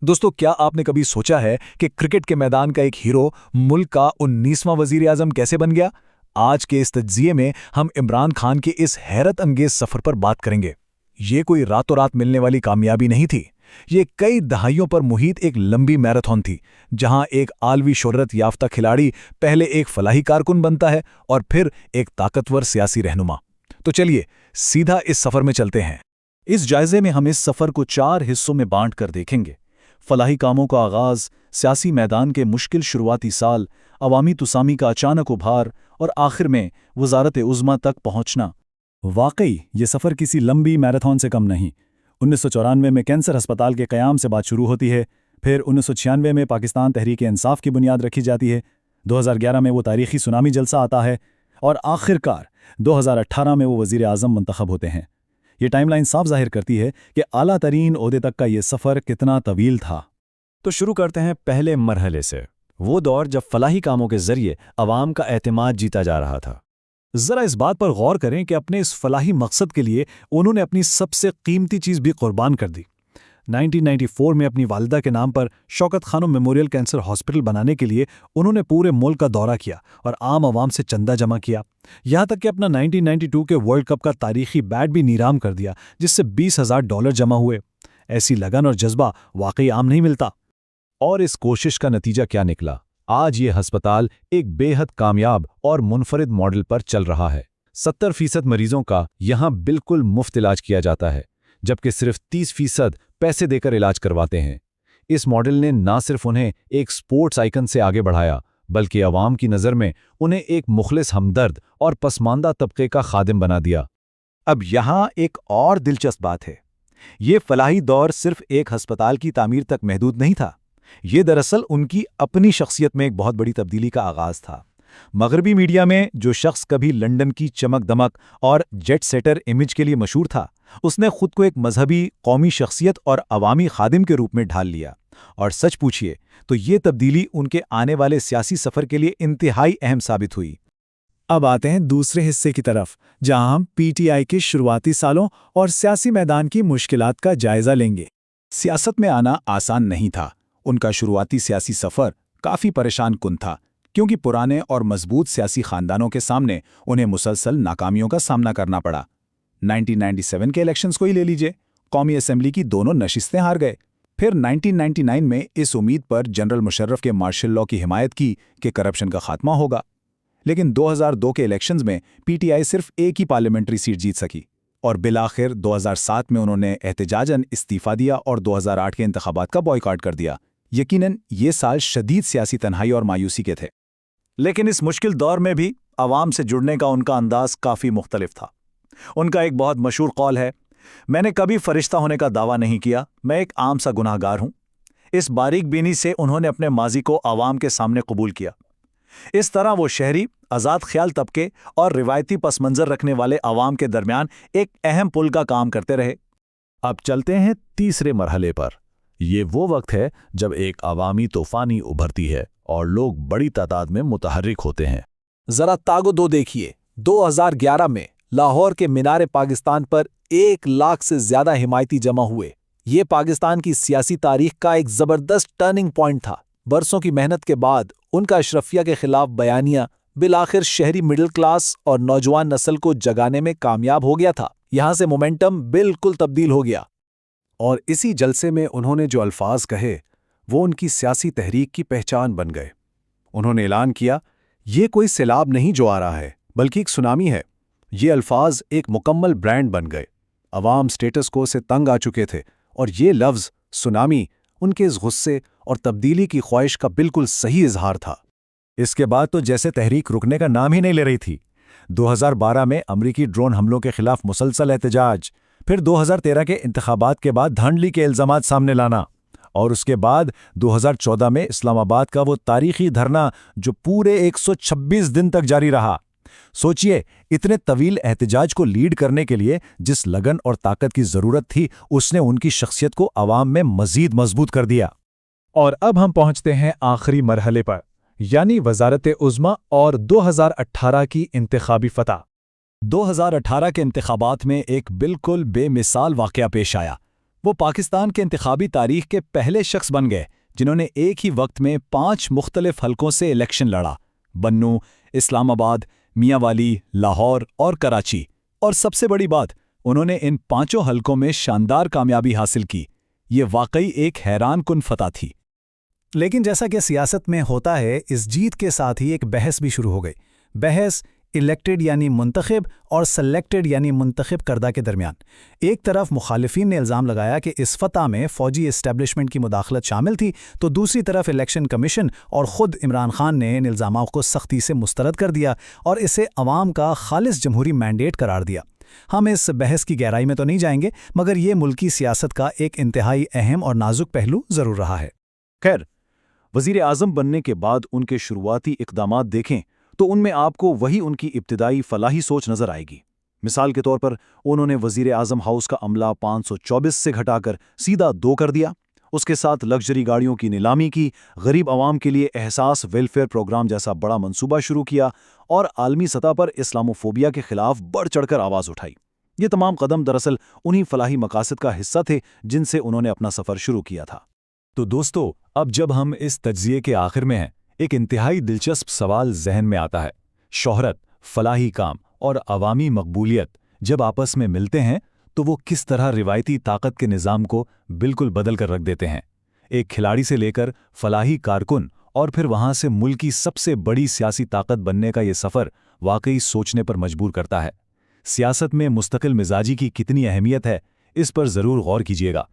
दोस्तों, क्या आपने कभी सोचा है कि क्रिकेट के मैदान का एक हीरो मुल्क का 19वां वजीर आजम कैसे बन गया? आज के इस तज्जिये में हम इमरान खान के इस हैरत अंगेज सफर पर बात करेंगे। ये कोई रातों रात मिलने वाली कामयाबी नहीं थी। ये कई दहाइयों पर मुहित एक लंबी मैराथन थी, जहां एक आलवी शोहरत याफ्ता खिलाड़ी पहले एक फलाही कारकुन बनता है और फिर एक ताकतवर सियासी रहनुमा। तो चलिए सीधा इस सफर में चलते हैं। इस जायजे में हम इस सफर को 4 हिस्सों में बांट कर देखेंगे। फलाही कामों का आगाज़, सियासी मैदान के मुश्किल शुरुआती साल, अवामी तुसामी का अचानक उभार और आखिर में वजारत उज़्मा तक पहुंचना। वाकई ये सफ़र किसी लंबी मैराथन से कम नहीं। 1994 में कैंसर अस्पताल के क़याम से बात शुरू होती है, फिर 1996 में पाकिस्तान तहरीक-ए-इंसाफ की बुनियाद रखी जाती है, 2011 में वो तारीख़ी सुनामी जलसा आता है और आखिरकार 2018 में वो वज़ीर आज़म मुंतखब होते हैं। ये टाइमलाइन साफ जाहिर करती है कि आला तरीन ओहदे तक का ये सफ़र कितना तवील था। तो शुरू करते हैं पहले मरहले से, वो दौर जब फलाही कामों के जरिए अवाम का एतमाद जीता जा रहा था। ज़रा इस बात पर गौर करें कि अपने इस फलाही मकसद के लिए उन्होंने अपनी सबसे कीमती चीज़ भी कुर्बान कर दी। 1994 में अपनी वालिदा के नाम पर Shaukat Khanum memorial cancer hospital बनाने के लिए उन्होंने पूरे मुल्क का दौरा किया और आम आवाम से चंदा जमा किया। यहाँ तक कि अपना 1992 के वर्ल्ड कप का तारीखी बैट भी नीलाम कर दिया, जिससे $20,000 जमा हुए। ऐसी लगन और जज्बा वाकई आम नहीं मिलता। और इस कोशिश का नतीजा क्या निकला? आज ये अस्पताल एक बेहद कामयाब और मुनफरिद मॉडल पर चल रहा है। 70% मरीजों का यहाँ बिल्कुल मुफ्त इलाज किया जाता है, जबकि सिर्फ 30% पैसे देकर इलाज करवाते हैं। इस मॉडल ने ना सिर्फ उन्हें एक स्पोर्ट्स आइकन से आगे बढ़ाया, बल्कि अवाम की नज़र में उन्हें एक मुखलिस हमदर्द और पसमानदा तबके का खादिम बना दिया। अब यहाँ एक और दिलचस्प बात है। ये फलाही दौर सिर्फ एक अस्पताल की तामीर तक महदूद नहीं था। ये दरअसल उनकी अपनी शख्सियत में एक बहुत बड़ी तब्दीली का आगाज़ था। मगरबी मीडिया में जो शख्स कभी लंदन की चमक दमक और जेट सेटर इमेज के लिए मशहूर था, उसने खुद को एक मजहबी, कौमी शख्सियत और अवामी खादिम के रूप में ढाल लिया। और सच पूछिए तो ये तब्दीली उनके आने वाले सियासी सफ़र के लिए इंतहाई अहम साबित हुई। अब आते हैं दूसरे हिस्से की तरफ, जहां हम पीटीआई के शुरुआती सालों और सियासी मैदान की मुश्किलात का जायजा लेंगे। सियासत में आना आसान नहीं था। उनका शुरुआती सियासी सफ़र काफ़ी परेशान कुन था, क्योंकि पुराने और मजबूत सियासी खानदानों के सामने उन्हें मुसलसल नाकामियों का सामना करना पड़ा। 1997 के इलेक्शंस को ही ले लीजिए। कौमी असेंबली की दोनों नशिस्तें हार गए। फिर 1999 में इस उम्मीद पर जनरल मुशर्रफ के मार्शल लॉ की हिमायत की कि करप्शन का खात्मा होगा। लेकिन 2002 के इलेक्शंस में पीटीआई सिर्फ एक ही पार्लियामेंट्री सीट जीत सकी और बिलाखिर 2007 में उन्होंने एहतजाजन इस्तीफा दिया और 2008 के इंतखाबात का बॉयकॉट कर दिया। यकीनन ये साल शदीद सियासी तन्हाई और मायूसी के थे। लेकिन इस मुश्किल दौर में भी अवाम से जुड़ने का उनका अंदाज काफ़ी मुख्तलिफ था। उनका एक बहुत मशहूर कौल है, मैंने कभी फरिश्ता होने का दावा नहीं किया, मैं एक आम सा गुनाहगार हूं। इस बारीक बीनी से उन्होंने अपने माजी को आवाम के सामने कबूल किया। इस तरह वो शहरी, आज़ाद ख्याल तबके और रिवायती पस मंज़र रखने वाले अवाम के दरमियान एक अहम पुल का काम करते रहे। अब चलते हैं तीसरे मरहले पर। ये वो वक्त है जब एक अवामी तूफानी उभरती है और लोग बड़ी तादाद में मुतहर्रिक होते हैं। जरा तागो दो देखिए, 2011 में लाहौर के मीनार पाकिस्तान पर 1 लाख से ज्यादा हिमायती जमा हुए। ये पाकिस्तान की सियासी तारीख का एक जबरदस्त टर्निंग पॉइंट था। बरसों की मेहनत के बाद उनका अशरफिया के खिलाफ बयानिया बिलाखिर शहरी मिडिल क्लास और नौजवान नस्ल को जगाने में कामयाब हो गया था। यहां से मोमेंटम बिल्कुल तब्दील हो गया। और इसी जलसे में उन्होंने जो अल्फाज कहे वो उनकी सियासी तहरीक की पहचान बन गए। उन्होंने ऐलान किया, ये कोई सैलाब नहीं जो आ रहा है, बल्कि एक सुनामी है। ये अल्फाज एक मुकम्मल ब्रांड बन गए। अवाम स्टेटस को से तंग आ चुके थे और ये लफ्ज़ सुनामी उनके इस गुस्से और तब्दीली की ख्वाहिश का बिल्कुल सही इजहार था। इसके बाद तो जैसे तहरीक रुकने का नाम ही नहीं ले रही थी। 2012 में अमरीकी ड्रोन हमलों के खिलाफ मुसलसल एहतजाज, फिर 2013 के इंतखाबात के बाद धांधली के इल्ज़ामात सामने लाना, और उसके बाद 2014 में इस्लामाबाद का वो तारीखी धरना जो पूरे 126 दिन तक जारी रहा। सोचिए, इतने तवील एहतजाज को लीड करने के लिए जिस लगन और ताकत की ज़रूरत थी, उसने उनकी शख्सियत को अवाम में मज़ीद मजबूत कर दिया। और अब हम पहुंचते हैं आखिरी मरहले पर, यानी वजारत उज़्मा और 2018 की इंतखाबी फतह। 2018 के इंतखाबात में एक बिल्कुल बेमिसाल वाक़या पेश आया। وہ پاکستان کے انتخابی تاریخ کے پہلے شخص بن گئے جنہوں نے ایک ہی وقت میں 5 مختلف حلقوں سے الیکشن لڑا: بنوں، اسلام آباد، میاں والی، لاہور اور کراچی۔ اور سب سے بڑی بات، انہوں نے ان 5 حلقوں میں شاندار کامیابی حاصل کی۔ یہ واقعی ایک حیران کن فتح تھی۔ لیکن جیسا کہ سیاست میں ہوتا ہے، اس جیت کے ساتھ ہی ایک بحث بھی شروع ہو گئی۔ بحث الیکٹڈ یعنی منتخب اور سلیکٹڈ یعنی منتخب کردہ کے درمیان۔ ایک طرف مخالفین نے الزام لگایا کہ اس فتح میں فوجی اسٹیبلشمنٹ کی مداخلت شامل تھی، تو دوسری طرف الیکشن کمیشن اور خود عمران خان نے ان الزامات کو سختی سے مسترد کر دیا اور اسے عوام کا خالص جمہوری مینڈیٹ قرار دیا۔ ہم اس بحث کی گہرائی میں تو نہیں جائیں گے، مگر یہ ملکی سیاست کا ایک انتہائی اہم اور نازک پہلو ضرور رہا ہے۔ خیر، وزیر اعظم بننے کے بعد ان کے شروعاتی اقدامات دیکھیں تو ان میں آپ کو وہی ان کی ابتدائی فلاحی سوچ نظر آئے گی۔ مثال کے طور پر انہوں نے وزیر اعظم ہاؤس کا عملہ 524 سے گھٹا کر سیدھا 2 کر دیا، اس کے ساتھ لگژری گاڑیوں کی نیلامی کی، غریب عوام کے لیے احساس ویلفیئر پروگرام جیسا بڑا منصوبہ شروع کیا اور عالمی سطح پر اسلاموفوبیا کے خلاف بڑھ چڑھ کر آواز اٹھائی۔ یہ تمام قدم دراصل انہی فلاحی مقاصد کا حصہ تھے جن سے انہوں نے اپنا سفر شروع کیا تھا۔ تو دوستو، اب جب ہم اس تجزیے کے آخر میں ہیں، ایک انتہائی دلچسپ سوال ذہن میں آتا ہے۔ شہرت، فلاحی کام اور عوامی مقبولیت جب آپس میں ملتے ہیں تو وہ کس طرح روایتی طاقت کے نظام کو بالکل بدل کر رکھ دیتے ہیں۔ ایک کھلاڑی سے لے کر فلاحی کارکن اور پھر وہاں سے ملک کی سب سے بڑی سیاسی طاقت بننے کا یہ سفر واقعی سوچنے پر مجبور کرتا ہے۔ سیاست میں مستقل مزاجی کی کتنی اہمیت ہے، اس پر ضرور غور کیجیے گا۔